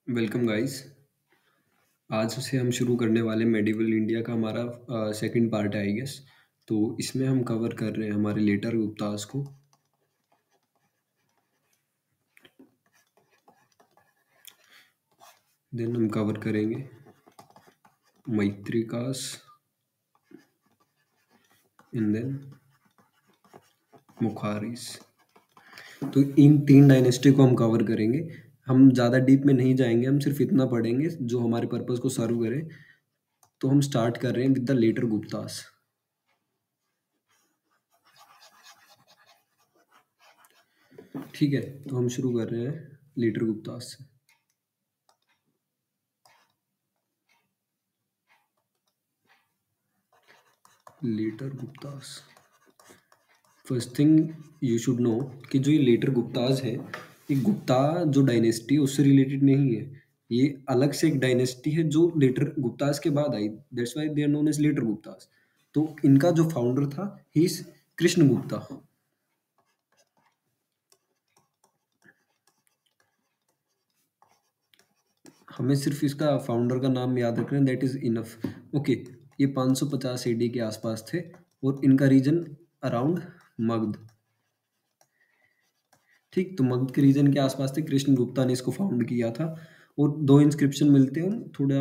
Welcome guys. आज से हम शुरू करने वाले मेडिवल इंडिया का हमारा सेकंड पार्ट है आई गेस। तो इसमें हम कवर कर रहे हैं हमारे लेटर गुप्तास को। देन हम कवर करेंगे मैत्रिकास एंड देन मुखारिस। तो इन तीन डायनेस्टी को हम कवर करेंगे। हम ज़्यादा डीप में नहीं जाएंगे, हम सिर्फ इतना पढ़ेंगे जो हमारे पर्पस को सर्व करे। तो हम स्टार्ट कर रहे हैं विद द लेटर गुप्तास। ठीक है, तो हम शुरू कर रहे हैं लेटर गुप्तास से। Later Guptas, first thing you should know कि जो ये लेटर गुप्ताज है, ये गुप्ता जो डायनेस्टी है उससे रिलेटेड नहीं है। ये अलग से एक डायनेस्टी है जो लेटर गुप्ताज के बाद आई। That's why they are known as later Guptas. तो इनका जो फाउंडर था ही इज कृष्ण गुप्ता। हमें सिर्फ इसका फाउंडर का नाम याद रखना, दैट इज इनफ। ओके, ये 550 एडी के आसपास थे और इनका रीजन अराउंड मगध। ठीक, तो मगध के रीजन के आसपास थे। कृष्ण गुप्ता ने इसको फाउंड किया था। और दो इंस्क्रिप्शन मिलते हैं, थोड़ा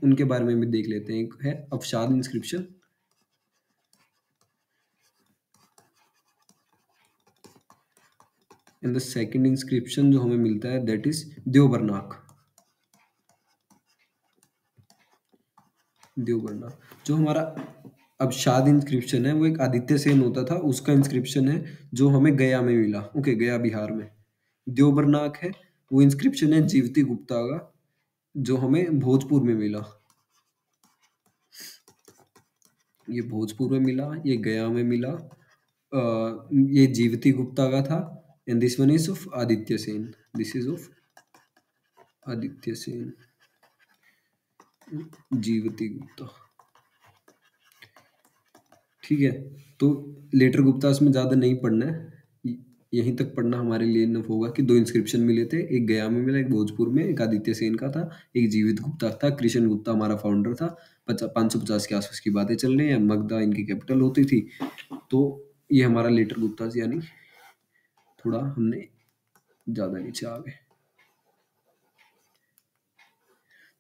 उनके बारे में भी देख लेते हैं। एक है अवसाद inscription and the second inscription जो हमें मिलता है दैट इज देवबरनाक। देवबरनाक जो हमारा अवसाद इंस्क्रिप्शन है वो एक आदित्य सेन होता था, उसका इंस्क्रिप्शन है जो हमें गया में मिला। ओके, गया बिहार में। देवबरनाक है वो इंस्क्रिप्शन है जीवती गुप्ता का जो हमें भोजपुर में मिला। ये भोजपुर में मिला, ये गया में मिला। ये जीवती गुप्ता का था and this one is of Aditya Sen. This is of Aditya Sen, Jivita Gupta. ठीक है, तो लेटर गुप्तास में ज़्यादा नहीं पढ़ना है, यहीं तक पढ़ना हमारे लिए इनफ होगा कि दो इंस्क्रिप्शन मिले थे, एक गया में मिला, एक भोजपुर में, एक आदित्य सेन का था, एक जीवित गुप्ता था। कृष्ण गुप्ता हमारा फाउंडर था। 550 के आसपास की बातें चल रही हैं। मगधा इनकी कैपिटल होती थी। तो ये हमारा लेटर गुप्तास, यानी थोड़ा हमने ज़्यादा नीचे आ गए।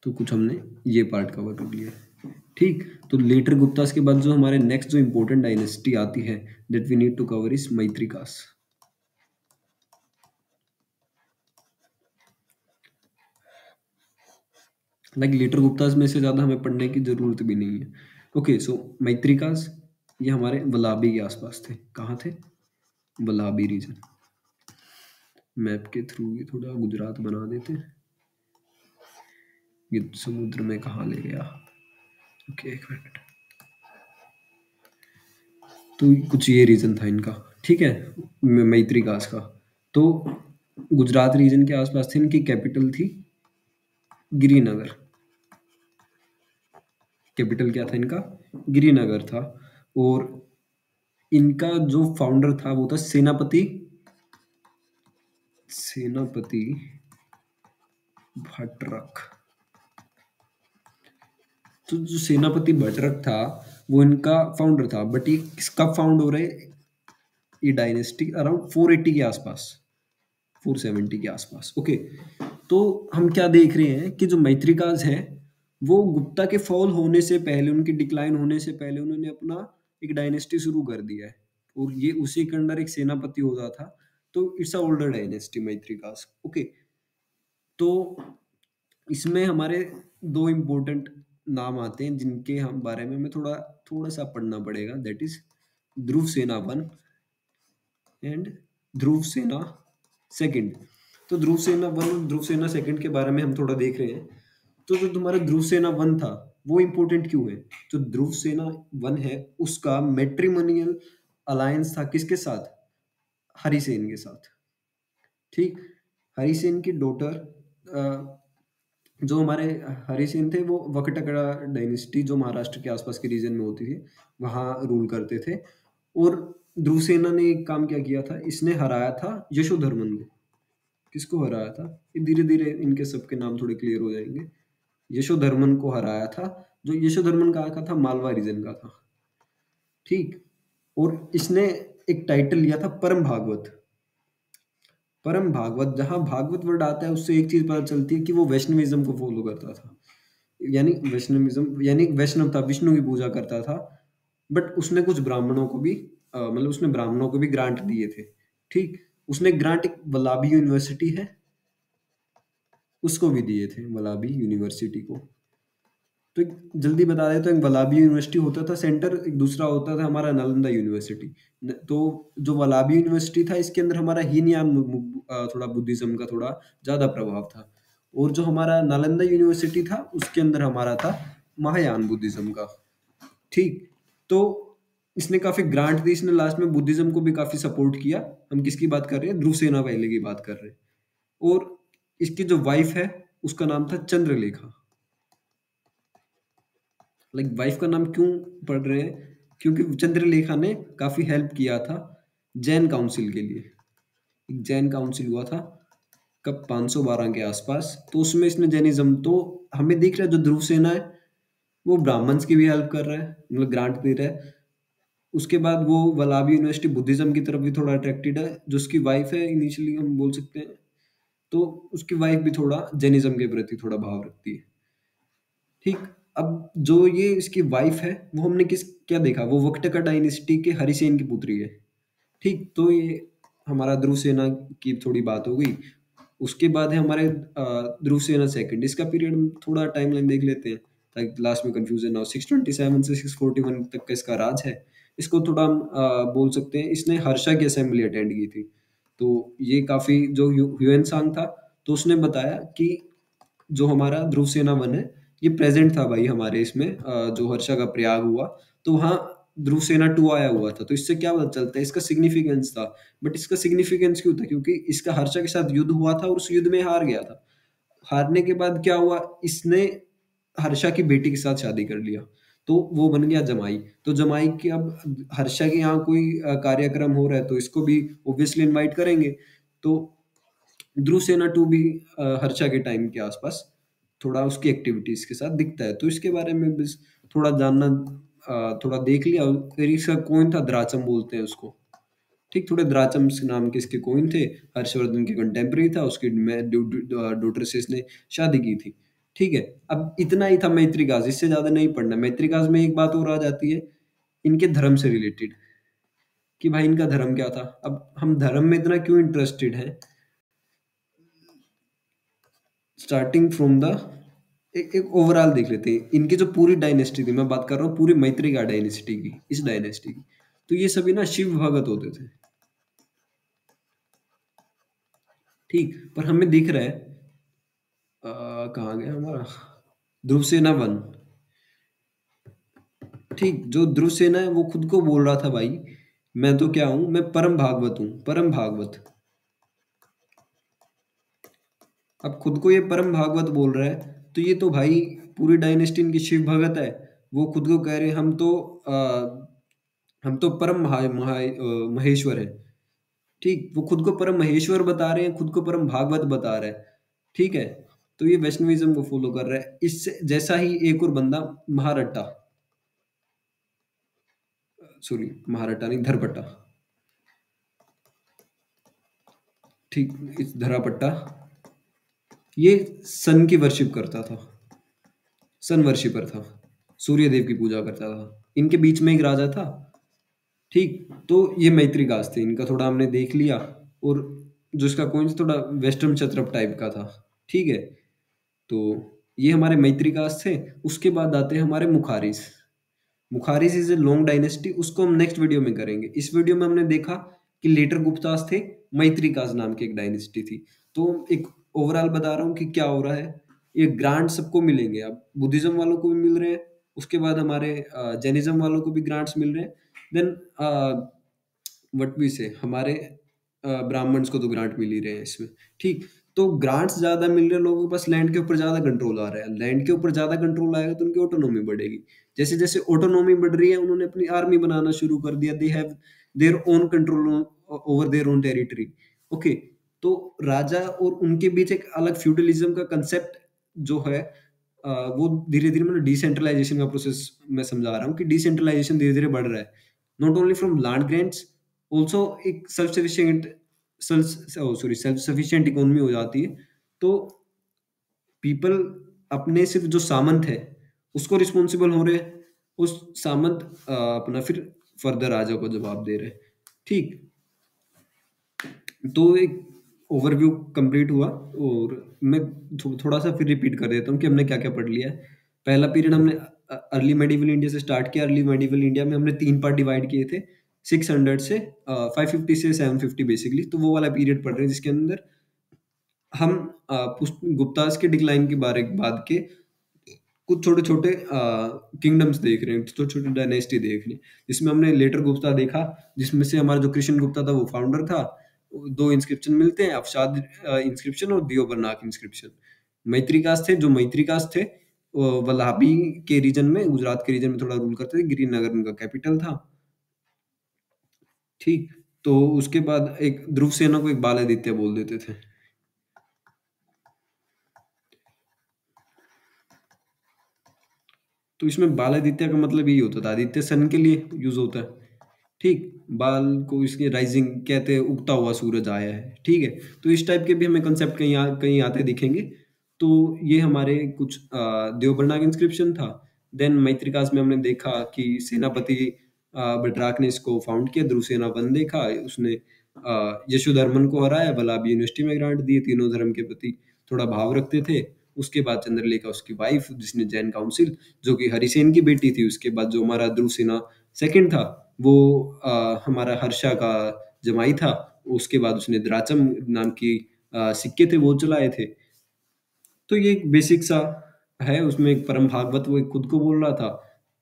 तो कुछ हमने ये पार्ट कवर कर लिया। ठीक, तो लेटर गुप्तास के बाद जो हमारे नेक्स्ट जो इंपॉर्टेंट डायनेस्टी आती है that we need to cover is Maitrakas. Like later Guptas में से ज़्यादा हमें पढ़ने की जरूरत भी नहीं है। ओके, सो मैत्रिकास ये हमारे वलाबी के आसपास थे। कहाँ थे? वलाबी रीजन। मैप के थ्रू ये थोड़ा गुजरात बना देते हैं। ये समुद्र में कहाँ ले गया? ओके, एक मिनट। तो कुछ ये रीजन था इनका। ठीक है, मैत्रिकास का। तो गुजरात रीजन के आसपास थे। इनकी कैपिटल थी गिरिनगर। कैपिटल क्या था इनका? गिरिनगर था। और इनका जो फाउंडर था वो था सेनापति भट्टरक। तो जो सेनापति भट्टरक था वो इनका फाउंडर था। बट ये कब फाउंड हो रहे? ये डायनेस्टी अराउंड 480 के आसपास, 470 के आसपास। ओके, तो हम क्या देख रहे हैं कि जो मैत्रिकाज हैं वो गुप्ता के फॉल होने से पहले, उनके डिक्लाइन होने से पहले उन्होंने अपना एक डायनेस्टी शुरू कर दिया है। और ये उसी के अंडर एक सेनापति होता था। तो it's a older dynasty Maitrakas. Okay, तो इसमें हमारे दो इम्पोर्टेंट नाम आते हैं जिनके हम बारे में हमें थोड़ा थोड़ा सा पढ़ना पड़ेगा। दैट इज ध्रुव सेना वन एंड ध्रुव सेना सेकंड। तो ध्रुव सेना वन और ध्रुव सेना सेकंड के बारे में हम थोड़ा देख रहे हैं। तो जो तुम्हारा ध्रुव सेना वन था वो इंपॉर्टेंट क्यों है? जो ध्रुव सेना वन है उसका मैट्रिमोनियल अलायंस था किसके साथ? हरिसेन के साथ। ठीक, हरिसेन की डॉटर, जो हमारे हरिसेन थे वो वकटकड़ा डायनेस्टी जो महाराष्ट्र के आसपास के रीजन में होती थी वहां रूल करते थे। और ध्रुव सेना ने एक काम क्या किया था, इसने हराया था यशोधर्मन को। किसको हराया था? ये धीरे-धीरे इनके सबके नाम थोड़े क्लियर हो जाएँगे। यशोधर्मन को हराया था, जो यशोधर्मन कहाँ का था? मालवा रीजन का था, ठीक? और इसने एक टाइटल लिया था परम भागवत। परम भागवत, जहाँ भागवत वर्ड आता है उससे एक चीज़ पता चलती है कि वो वैष्णविज़्म को फ़ॉलो करता था। यानी वैष्णविज़्म यानी वैष्णव था, विष्णु की पूजा करता था। बट उसने कुछ ब्राह्मणों को भी मतलब उसने ब्राह्मणों को भी ग्रांट दिए थे, ठीक? उसने ग्रांट एक वल्लभी यूनिवर्सिटी है, उसको भी दिए थे, वल्लभी यूनिवर्सिटी को। तो एक जल्दी बता दें तो एक वल्लभी यूनिवर्सिटी होता था सेंटर, एक दूसरा होता था हमारा नालंदा यूनिवर्सिटी। तो जो वल्लभी यूनिवर्सिटी था इसके अंदर हमारा हीनयान थोड़ा बुद्धिज्म का थोड़ा ज़्यादा प्रभाव था। और जो हमारा नालंदा यूनिवर्सिटी था उसके अंदर हमारा था महायान बुद्धिज्म का, ठीक? तो इसने काफ़ी ग्रांट दी, इसने लास्ट में बुद्धिज्म को भी काफ़ी सपोर्ट किया। हम किसकी बात कर रहे हैं? ध्रुव सेना पहले की बात कर रहे हैं। और इसकी जो वाइफ है उसका नाम था चंद्रलेखा। लाइक वाइफ का नाम क्यों पढ़ रहे हैं? क्योंकि चंद्रलेखा ने काफी हेल्प किया था जैन काउंसिल के लिए। एक जैन काउंसिल हुआ था कब? 512 के आसपास। तो उसमें इसने जैनिज्म, तो हमें दिख रहा है जो ध्रुव सेना है वो ब्राह्मण्स की भी हेल्प कर रहा है, मतलब ग्रांट दे रहा है। उसके बाद वो वल्लभी यूनिवर्सिटी बुद्धिज्म की तरफ भी थोड़ा अट्रैक्टेड है। जो उसकी वाइफ है इनिशियली हम बोल सकते हैं, तो उसकी वाइफ भी थोड़ा जैनिज्म के प्रति थोड़ा भाव रखती है, ठीक? अब जो ये इसकी वाइफ है वो हमने क्या देखा? वो वक्टका डायनेस्टी के हरिसेन की पुत्री है, ठीक? तो ये हमारा ध्रुव सेना की थोड़ी बात हो गई। उसके बाद है हमारे ध्रुव सेना सेकंड। इसका पीरियड थोड़ा टाइमलाइन देख लेते हैं ताकि लास्ट में कंफ्यूजन ना हो। 627 से 641 तक का इसका राज है। इसको थोड़ा हम बोल सकते हैं इसने हर्षा की असेंबली अटेंड की थी। तो ये काफी जो ह्यूएन सांग था, तो उसने बताया कि जो हमारा ध्रुव सेना वन है ये प्रेजेंट था भाई हमारे इसमें, जो हर्षा का प्रयाग हुआ तो वहाँ ध्रुव सेना 2 आया हुआ था। तो इससे क्या पता चलता है? इसका सिग्निफिकेंस था। बट इसका सिग्निफिकेंस क्यों था? क्योंकि इसका हर्षा के साथ युद्ध हुआ था और उस युद्ध में हार गया था। हारने के बाद क्या हुआ? इसने हर्षा की बेटी के साथ शादी कर लिया, तो वो बन गया जमाई। तो जमाई की अब हर्षा के यहाँ कोई कार्यक्रम हो रहा है तो इसको भी ऑब्वियसली इनवाइट करेंगे। तो ध्रुव सेना 2 भी हर्षा के टाइम के आसपास थोड़ा उसकी एक्टिविटीज के साथ दिखता है। तो इसके बारे में बस थोड़ा जानना, थोड़ा देख लिया। फिर इसका कोइन था द्राचम बोलते हैं उसको, ठीक? थोड़े द्राचम नाम के इसके कोइन थे। हर्षवर्धन के कंटेम्पररी था, उसकी डॉटर से इसने शादी की थी, ठीक है? अब इतना ही था मैत्रिकाज, इससे ज्यादा नहीं पढ़ना। मैत्रिकाज में एक बात और आ जाती है इनके धर्म से रिलेटेड, कि भाई इनका धर्म क्या था। अब हम धर्म में इतना क्यों इंटरेस्टेड हैं? स्टार्टिंग फ्रॉम द एक ओवरऑल देख लेते हैं। इनकी जो पूरी डायनेस्टी थी, मैं बात कर रहा हूँ पूरी मैत्रिका डायनेस्टी की, इस डायनेस्टी की। तो ये सभी ना शिव भगत होते थे, ठीक? पर हमें दिख रहा है कहाँ गया हमारा ध्रुव सेना वन, ठीक? जो ध्रुव सेना है वो खुद को बोल रहा था भाई मैं तो क्या हूं, मैं परम भागवत हूं, परम भागवत। अब खुद को ये परम भागवत बोल रहा है, तो ये तो भाई पूरी डायनेस्टी इनकी शिव भगत है। वो खुद को कह रहे हैं हम तो परम महेश्वर है, ठीक? वो खुद को परम महेश्वर बता रहे हैं, खुद को परम भागवत बता रहे हैं, ठीक है? तो ये वैष्णविज्म को फॉलो कर रहा है। इससे जैसा ही एक और बंदा महारट्टा, सॉरी महारट्टा नहीं, धरपट्टा, ठीक? इस धरापट्टा, ये सन की वर्शिप करता था, सन वर्शिपर था, सूर्य देव की पूजा करता था। इनके बीच में एक राजा था, ठीक? तो ये मैत्रिकास थे, इनका थोड़ा हमने देख लिया। और जो इसका कोइन थोड़ा वेस्टर्न क्षत्रप टाइप का था, ठीक है? तो ये हमारे मैत्रिकास थे। उसके बाद आते हैं हमारे मुखारिस। मुखारिस इज ए लॉन्ग डायनेस्टी, उसको हम नेक्स्ट वीडियो में करेंगे। इस वीडियो में हमने देखा कि लेटर गुप्तास थे, मैत्रिकास नाम की एक डायनेस्टी थी। तो एक ओवरऑल बता रहा हूँ कि क्या हो रहा है। ये ग्रांट सबको मिलेंगे, अब बुद्धिज्म वालों को भी मिल रहे हैं, उसके बाद हमारे जैनिज्म वालों को भी ग्रांट्स मिल रहे हैं। देन व्हाट वी से हमारे ब्राह्मण्स को तो ग्रांट मिल ही रहे हैं इसमें, ठीक? तो ग्रांट्स ज्यादा मिल रहे हैं, लोगों के पास लैंड के ऊपर ज्यादा कंट्रोल आ रहा है। लैंड के ऊपर ज्यादा कंट्रोल आएगा तो उनकी ऑटोनॉमी बढ़ेगी। जैसे जैसे ऑटोनॉमी बढ़ रही है, उन्होंने अपनी आर्मी बनाना शुरू कर दिया। They have their own control over their own territory, okay? तो राजा और उनके बीच एक अलग फ्यूडलिज्म का कंसेप्ट जो है, वो धीरे-धीरे मतलब डिसेंट्रलाइजेशन का प्रोसेस मैं समझा रहा हूँ कि डिसेंट्रलाइजेशन धीरे-धीरे बढ़ रहा है। Not only from land grants, also एक सेल्फ सफिशिएंट इकोनॉमी हो जाती है। तो पीपल अपने सिर्फ जो सामंत है उसको रिस्पॉन्सिबल हो रहे हैं, उस सामंत अपना फिर फर्दर राजा को जवाब दे रहे हैं। ठीक, तो एक ओवरव्यू कंप्लीट हुआ, और मैं थोड़ा सा फिर रिपीट कर देता हूँ कि हमने क्या क्या पढ़ लिया है। पहला पीरियड हमने अर्ली मेडिवल इंडिया से स्टार्ट किया। अर्ली मेडिवल इंडिया में हमने तीन पार्ट डिवाइड किए थे, 600 से 550 से 750 बेसिकली। तो वो वाला पीरियड पढ़ रहे हैं जिसके अंदर हम गुप्ताज के डिक्लाइन के बारे बाद के कुछ छोटे-छोटे किंगडम्स देख रहे हैं, छोटे-छोटे डायनेस्टी देख रहे हैं। जिसमें हमने लेटर गुप्ता देखा, जिसमें से हमारा जो कृष्ण गुप्ता था वो फाउंडर था। 2 इंस्क्रिप्शन मिलते हैं, अवसाद इंस्क्रिप्शन और दियोबरनाक इंस्क्रिप्शन। मैत्रिकास थे, जो मैत्रिकास थे वो वल्लभी के रीजन में, गुजरात के रीजन में थोड़ा रूल करते थे। गिरिनगर उनका कैपिटल था। ठीक, तो उसके बाद एक ध्रुव सेना को एक बाल आदित्य बोल देते थे। तो इसमें बाल आदित्य का मतलब यही होता था, आदित्य सन के लिए यूज होता है। ठीक, बाल को इसकी राइजिंग कहते हैं, उगता हुआ सूरज आया है। ठीक है, तो इस टाइप के भी हमें कंसेप्ट कहीं आते दिखेंगे। तो ये हमारे कुछ देवबरनाग इंस्क्रिप्शन था। देन मैत्रिकास में हमने देखा कि सेनापति बडराक ने इसको फाउंड किया। ध्रुव सेना वन देखा, उसने यशोधर्मन को हराया, बलाबी यूनिवर्सिटी में ग्रांट दिए, तीनों धर्म के प्रति थोड़ा भाव रखते थे। उसके बाद चंद्रलेखा उसकी वाइफ, जिसने जैन काउंसिल, जो कि हरिसेन की बेटी थी। उसके बाद जो हमारा ध्रुव सेना सेकंड था, वो हमारा हर्षा का जमाई था। उसके बाद उसने द्राचम नाम की सिक्के थे वो चलाए थे। तो ये एक बेसिक सा है। उसमें एक परम भागवत वो एक खुद को बोल रहा था,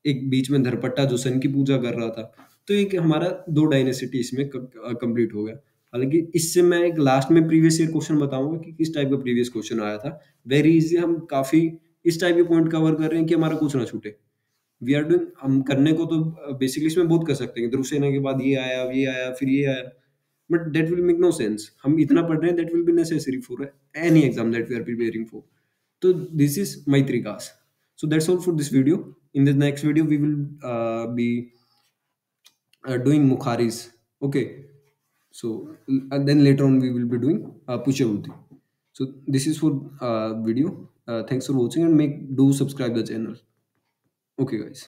एक बीच में धरपट्टा जो सन की पूजा कर रहा था। तो एक हमारा 2 डायनेसिटी इसमें कंप्लीट हो गया। हालाँकि इससे मैं एक लास्ट में प्रीवियस ईयर क्वेश्चन बताऊँगा कि किस टाइप का प्रीवियस क्वेश्चन आया था। वेरी ईज़ी, हम काफ़ी इस टाइप के पॉइंट कवर कर रहे हैं कि हमारा कुछ ना छूटे। वी आर डूइंग, हम करने को तो बेसिकली इसमें बहुत कर सकते हैं। ध्रुव सेना के बाद ये आया, फिर ये आया। But that will make no sense. हम इतना पढ़ रहे हैं, that will be necessary for any exam that we are preparing for. So this is Maitrikas. So that's all for this video. In the next video, we will be doing Mukharis. Okay. So and then later on we will be doing Pushavuti. So this is for video. Thanks for watching, and make do subscribe the channel. Okay, guys.